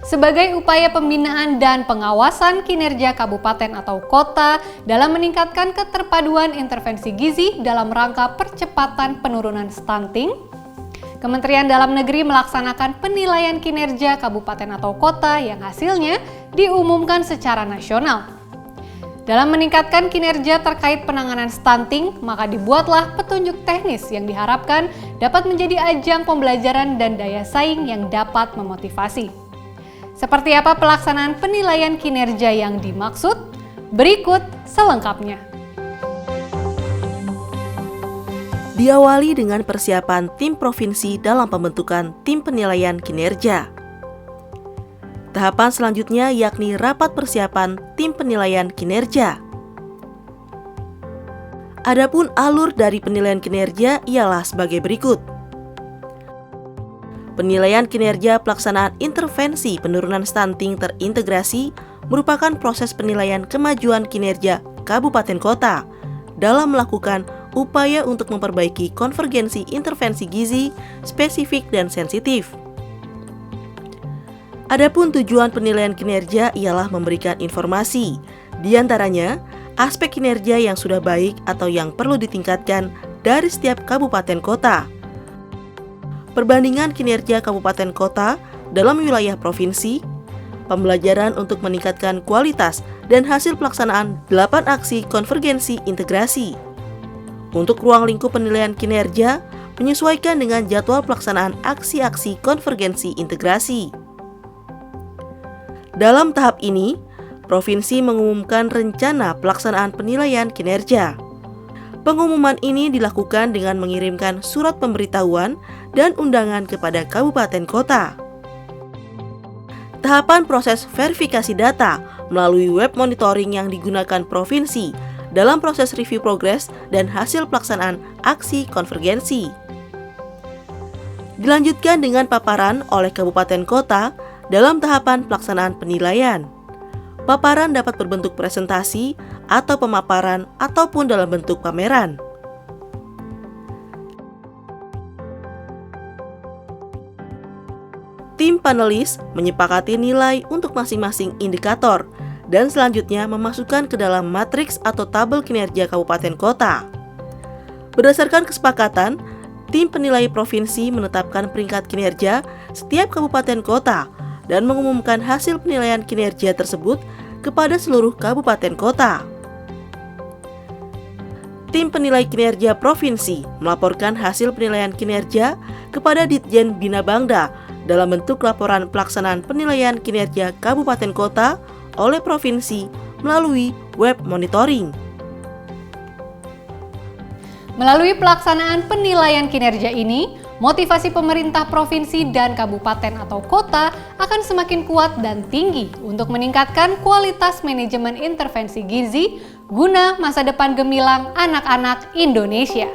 Sebagai upaya pembinaan dan pengawasan kinerja kabupaten atau kota dalam meningkatkan keterpaduan intervensi gizi dalam rangka percepatan penurunan stunting, Kementerian Dalam Negeri melaksanakan penilaian kinerja kabupaten atau kota yang hasilnya diumumkan secara nasional. Dalam meningkatkan kinerja terkait penanganan stunting, maka dibuatlah petunjuk teknis yang diharapkan dapat menjadi ajang pembelajaran dan daya saing yang dapat memotivasi. Seperti apa pelaksanaan penilaian kinerja yang dimaksud? Berikut selengkapnya. Diawali dengan persiapan tim provinsi dalam pembentukan tim penilaian kinerja. Tahapan selanjutnya yakni rapat persiapan tim penilaian kinerja. Adapun alur dari penilaian kinerja ialah sebagai berikut. Penilaian kinerja pelaksanaan intervensi penurunan stunting terintegrasi merupakan proses penilaian kemajuan kinerja kabupaten kota dalam melakukan upaya untuk memperbaiki konvergensi intervensi gizi spesifik dan sensitif. Adapun tujuan penilaian kinerja ialah memberikan informasi, diantaranya aspek kinerja yang sudah baik atau yang perlu ditingkatkan dari setiap kabupaten kota, perbandingan kinerja kabupaten kota dalam wilayah provinsi, pembelajaran untuk meningkatkan kualitas dan hasil pelaksanaan 8 aksi konvergensi integrasi. Untuk ruang lingkup penilaian kinerja, menyesuaikan dengan jadwal pelaksanaan aksi-aksi konvergensi integrasi. Dalam tahap ini, provinsi mengumumkan rencana pelaksanaan penilaian kinerja. Pengumuman ini dilakukan dengan mengirimkan surat pemberitahuan dan undangan kepada kabupaten kota. Tahapan proses verifikasi data melalui web monitoring yang digunakan provinsi dalam proses review progres dan hasil pelaksanaan aksi konvergensi. Dilanjutkan dengan paparan oleh kabupaten kota dalam tahapan pelaksanaan penilaian. Paparan dapat berbentuk presentasi atau pemaparan ataupun dalam bentuk pameran. Tim panelis menyepakati nilai untuk masing-masing indikator dan selanjutnya memasukkan ke dalam matriks atau tabel kinerja kabupaten kota. Berdasarkan kesepakatan, tim penilai provinsi menetapkan peringkat kinerja setiap kabupaten kota dan mengumumkan hasil penilaian kinerja tersebut kepada seluruh kabupaten kota. Tim penilai kinerja provinsi melaporkan hasil penilaian kinerja kepada Ditjen Bina Bangda dalam bentuk laporan pelaksanaan penilaian kinerja kabupaten kota oleh provinsi melalui web monitoring. Melalui pelaksanaan penilaian kinerja ini, motivasi pemerintah provinsi dan kabupaten atau kota akan semakin kuat dan tinggi untuk meningkatkan kualitas manajemen intervensi gizi guna masa depan gemilang anak-anak Indonesia.